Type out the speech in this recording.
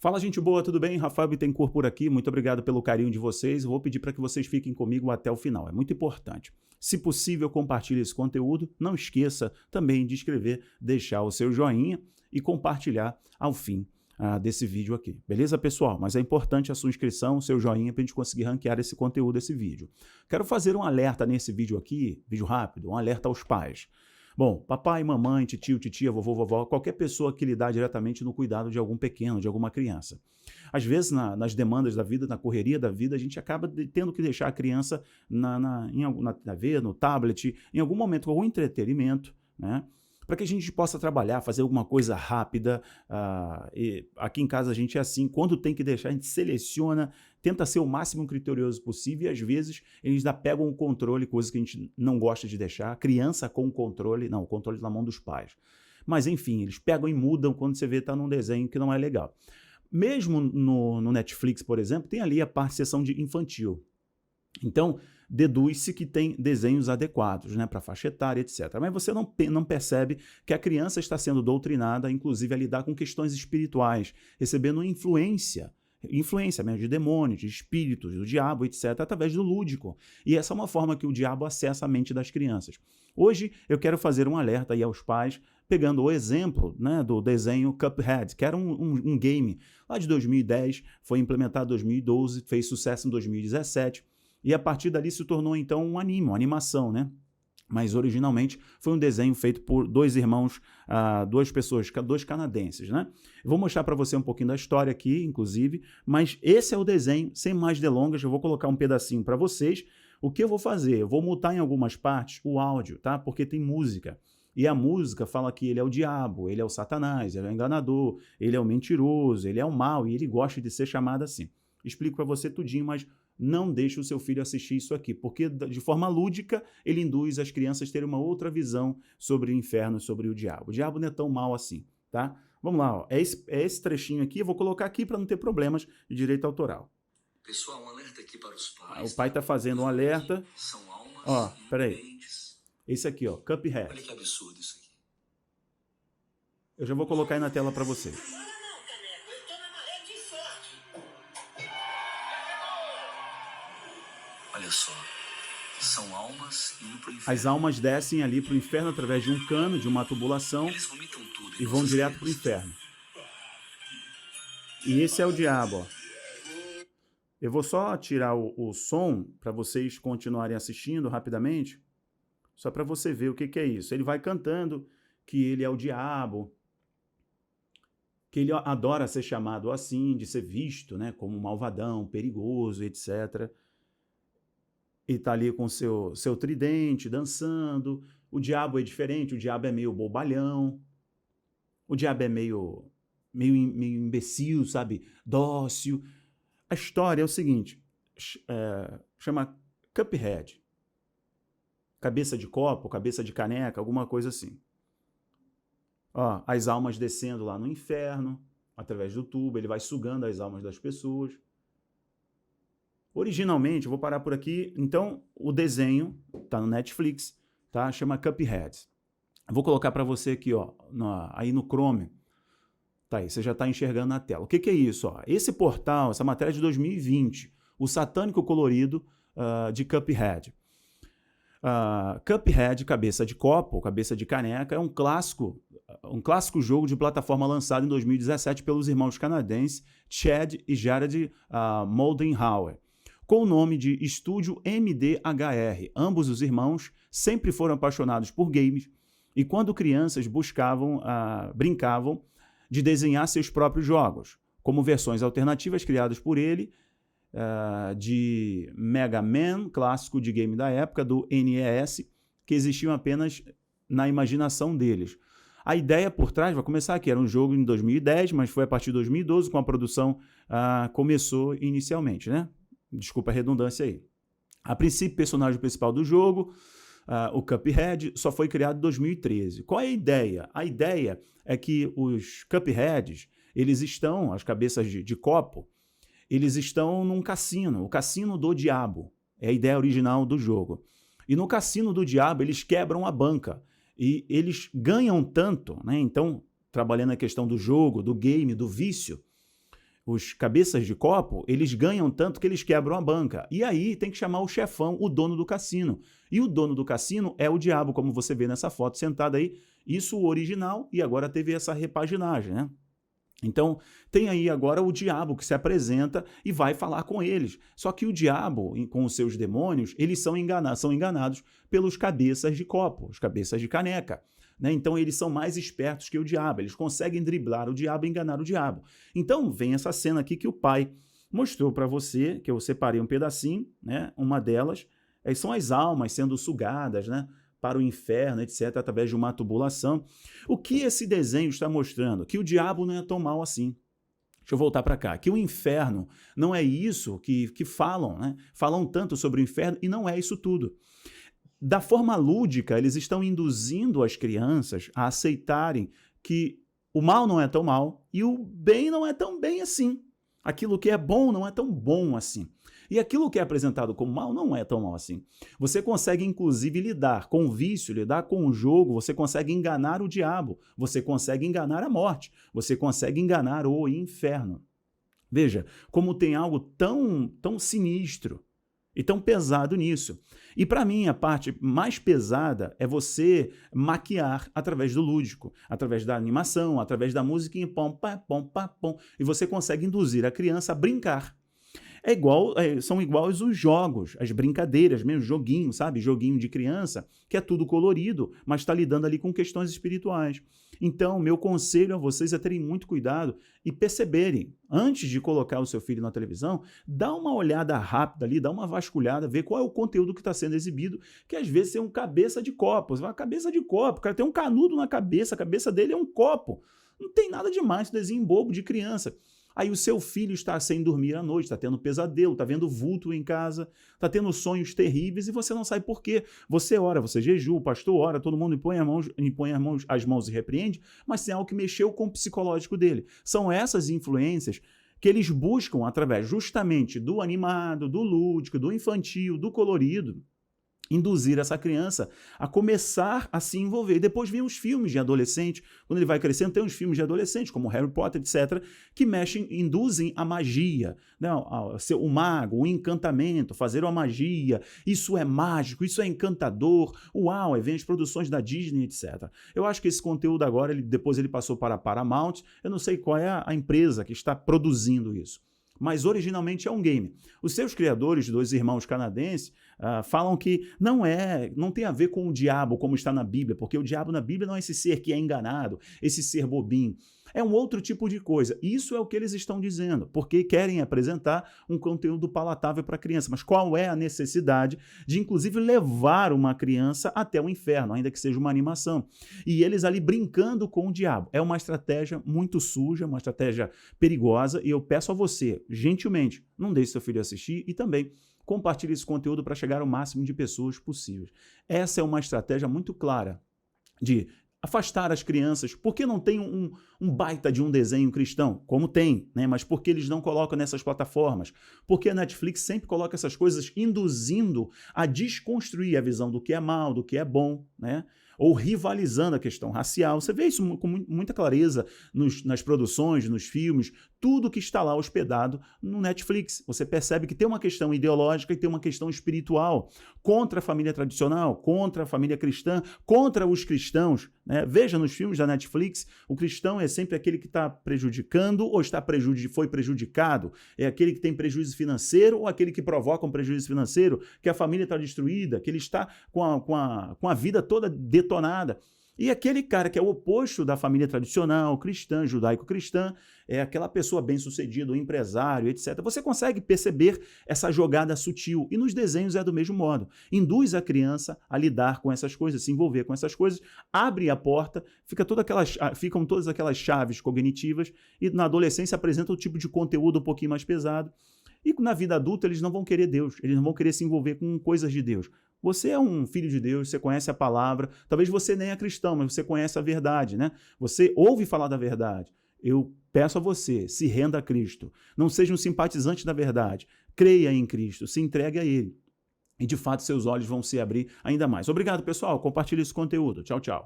Fala, gente boa, tudo bem? Rafael Bittencourt por aqui, muito obrigado pelo carinho de vocês. Vou pedir para que vocês fiquem comigo até o final, é muito importante. Se possível, compartilhe esse conteúdo. Não esqueça também de inscrever, deixar o seu joinha e compartilhar ao fim desse vídeo aqui. Beleza, pessoal? Mas é importante a sua inscrição, o seu joinha, para a gente conseguir ranquear esse conteúdo, esse vídeo. Quero fazer um alerta nesse vídeo aqui, vídeo rápido, um alerta aos pais. Bom, papai, mamãe, tio, titia, vovô, vovó, qualquer pessoa que lidar diretamente no cuidado de algum pequeno, de alguma criança. Às vezes, nas demandas da vida, na correria da vida, a gente acaba tendo que deixar a criança na TV, no tablet, em algum momento, com algum entretenimento, né? Para que a gente possa trabalhar, fazer alguma coisa rápida. E aqui em casa a gente é assim, quando tem que deixar, a gente seleciona, tenta ser o máximo criterioso possível e às vezes eles ainda pegam o controle, coisa que a gente não gosta de deixar. A criança com o controle, não, o controle na mão dos pais. Mas enfim, eles pegam e mudam quando você vê que está num desenho que não é legal. Mesmo no Netflix, por exemplo, tem ali a seção de infantil. Então, deduz-se que tem desenhos adequados, né, para faixa etária, etc. Mas você não percebe que a criança está sendo doutrinada, inclusive, a lidar com questões espirituais, recebendo influência mesmo de demônios, de espíritos, do diabo, etc., através do lúdico. E essa é uma forma que o diabo acessa a mente das crianças. Hoje eu quero fazer um alerta aí aos pais, pegando o exemplo, né, do desenho Cuphead, que era um game lá de 2010, foi implementado em 2012, fez sucesso em 2017, e a partir dali se tornou então um anime, uma animação, né? Mas originalmente foi um desenho feito por dois irmãos, duas pessoas, dois canadenses, né? Eu vou mostrar para você um pouquinho da história aqui, inclusive, mas esse é o desenho, sem mais delongas, eu vou colocar um pedacinho para vocês. O que eu vou fazer? Eu vou mutar em algumas partes o áudio, tá? Porque tem música. E a música fala que ele é o diabo, ele é o Satanás, ele é o enganador, ele é o mentiroso, ele é o mal e ele gosta de ser chamado assim. Explico para você tudinho, mas não deixe o seu filho assistir isso aqui, porque de forma lúdica ele induz as crianças a terem uma outra visão sobre o inferno, sobre o diabo. O diabo não é tão mal assim, tá? Vamos lá, ó. É esse trechinho aqui, eu vou colocar aqui para não ter problemas de direito autoral. Pessoal, um alerta aqui para os pais. O pai está fazendo um alerta. São almas. Ó, peraí. Esse aqui, ó, Cuphead. Olha que absurdo isso aqui. Eu já vou colocar aí na tela para vocês. Olha só, são almas indo pro inferno. As almas descem ali pro inferno através de um cano, de uma tubulação, Eles vomitam tudo e vão direto pro inferno. E esse é o diabo, ó. Eu vou só tirar o som para vocês continuarem assistindo rapidamente, só para você ver o que é isso. Ele vai cantando que ele é o diabo, que ele adora ser chamado assim, de ser visto, né, como um malvadão, perigoso, etc. Ele está ali com seu tridente, dançando. O diabo é diferente, o diabo é meio bobalhão. O diabo é meio imbecil, sabe? Dócil. A história é o seguinte, chama Cuphead. Cabeça de copo, cabeça de caneca, alguma coisa assim. Ó, as almas descendo lá no inferno, através do tubo, ele vai sugando as almas das pessoas. Originalmente, eu vou parar por aqui, então o desenho está no Netflix, tá? Chama Cuphead. Eu vou colocar para você aqui, ó, aí no Chrome. Tá aí, você já está enxergando na tela. O que é isso? Ó? Esse portal, essa matéria é de 2020, o satânico colorido de Cuphead. Cuphead, cabeça de copo, cabeça de caneca, é um clássico jogo de plataforma lançado em 2017 pelos irmãos canadenses Chad e Jared Moldenhauer, com o nome de Estúdio MDHR. Ambos os irmãos sempre foram apaixonados por games e quando crianças brincavam de desenhar seus próprios jogos, como versões alternativas criadas por ele, de Mega Man, clássico de game da época, do NES, que existiam apenas na imaginação deles. A ideia por trás, vai começar aqui, era um jogo em 2010, mas foi a partir de 2012, com a produção começou inicialmente, né? Desculpa a redundância aí. A princípio, o personagem principal do jogo, o Cuphead, só foi criado em 2013. Qual é a ideia? A ideia é que os Cupheads, eles estão, as cabeças de copo, eles estão num cassino, o cassino do diabo. É a ideia original do jogo. E no cassino do diabo, eles quebram a banca. E eles ganham tanto, né? Então, trabalhando a questão do jogo, do game, do vício, os cabeças de copo, eles ganham tanto que eles quebram a banca. E aí tem que chamar o chefão, o dono do cassino. E o dono do cassino é o diabo, como você vê nessa foto sentado aí. Isso o original, e agora teve essa repaginagem, né? Então, tem aí agora o diabo que se apresenta e vai falar com eles. Só que o diabo, com os seus demônios, eles são enganados pelos cabeças de copo, os cabeças de caneca. Né? Então, eles são mais espertos que o diabo. Eles conseguem driblar o diabo e enganar o diabo. Então, vem essa cena aqui que o pai mostrou para você, que eu separei um pedacinho, né? Uma delas, são as almas sendo sugadas, né? Para o inferno, etc., através de uma tubulação. O que esse desenho está mostrando? Que o diabo não é tão mal assim. Deixa eu voltar para cá. Que o inferno não é isso que falam, né? Falam tanto sobre o inferno e não é isso tudo. Da forma lúdica, eles estão induzindo as crianças a aceitarem que o mal não é tão mal e o bem não é tão bem assim. Aquilo que é bom não é tão bom assim. E aquilo que é apresentado como mal não é tão mal assim. Você consegue, inclusive, lidar com o vício, lidar com o jogo, você consegue enganar o diabo, você consegue enganar a morte, você consegue enganar o inferno. Veja, como tem algo tão sinistro e tão pesado nisso. E para mim, a parte mais pesada é você maquiar através do lúdico, através da animação, através da musiquinha, pom, pá, pom, pá, pom, e você consegue induzir a criança a brincar. São iguais os jogos, as brincadeiras, mesmo joguinho, sabe? Joguinho de criança, que é tudo colorido, mas está lidando ali com questões espirituais. Então, meu conselho a vocês é terem muito cuidado e perceberem, antes de colocar o seu filho na televisão, dá uma olhada rápida ali, dá uma vasculhada, ver qual é o conteúdo que está sendo exibido, que às vezes é um cabeça de copo. Você fala, cabeça de copo, o cara tem um canudo na cabeça, a cabeça dele é um copo. Não tem nada demais, desenho bobo de criança. Aí o seu filho está sem dormir à noite, está tendo pesadelo, está vendo vulto em casa, está tendo sonhos terríveis e você não sabe por quê. Você ora, você jejua, o pastor ora, todo mundo impõe as mãos e repreende, mas tem algo que mexeu com o psicológico dele. São essas influências que eles buscam através justamente do animado, do lúdico, do infantil, do colorido, induzir essa criança a começar a se envolver. E depois vem os filmes de adolescente, quando ele vai crescendo, tem uns filmes de adolescente, como Harry Potter, etc., que induzem a magia, né? O mago, o encantamento, fazer uma magia, isso é mágico, isso é encantador, uau, aí vem as produções da Disney, etc. Eu acho que esse conteúdo agora, depois ele passou para a Paramount, eu não sei qual é a empresa que está produzindo isso. Mas originalmente é um game. Os seus criadores, dois irmãos canadenses, falam que não tem a ver com o diabo como está na Bíblia, porque o diabo na Bíblia não é esse ser que é enganado, esse ser bobinho. É um outro tipo de coisa. Isso é o que eles estão dizendo, porque querem apresentar um conteúdo palatável para a criança. Mas qual é a necessidade de, inclusive, levar uma criança até o inferno, ainda que seja uma animação? E eles ali brincando com o diabo. É uma estratégia muito suja, uma estratégia perigosa, e eu peço a você, gentilmente, não deixe seu filho assistir e também compartilhe esse conteúdo para chegar ao máximo de pessoas possíveis. Essa é uma estratégia muito clara de afastar as crianças. Por que não tem um baita de um desenho cristão? Como tem, né? Mas por que eles não colocam nessas plataformas? Porque a Netflix sempre coloca essas coisas induzindo a desconstruir a visão do que é mal, do que é bom, né? Ou rivalizando a questão racial. Você vê isso com muita clareza nas produções, nos filmes, tudo que está lá hospedado no Netflix. Você percebe que tem uma questão ideológica e tem uma questão espiritual contra a família tradicional, contra a família cristã, contra os cristãos, né? Veja nos filmes da Netflix, o cristão é sempre aquele que está prejudicando ou foi prejudicado. É aquele que tem prejuízo financeiro ou aquele que provoca um prejuízo financeiro, que a família está destruída, que ele está com a vida toda detonada. E aquele cara que é o oposto da família tradicional, cristã, judaico-cristã, é aquela pessoa bem-sucedida, o empresário, etc. Você consegue perceber essa jogada sutil. E nos desenhos é do mesmo modo. Induz a criança a lidar com essas coisas, se envolver com essas coisas, abre a porta, ficam todas aquelas chaves cognitivas e na adolescência apresenta um tipo de conteúdo um pouquinho mais pesado. E na vida adulta eles não vão querer Deus, eles não vão querer se envolver com coisas de Deus. Você é um filho de Deus, você conhece a palavra, talvez você nem é cristão, mas você conhece a verdade, né? Você ouve falar da verdade. Eu peço a você, se renda a Cristo. Não seja um simpatizante da verdade. Creia em Cristo, se entregue a Ele. E de fato seus olhos vão se abrir ainda mais. Obrigado, pessoal. Compartilhe esse conteúdo. Tchau, tchau.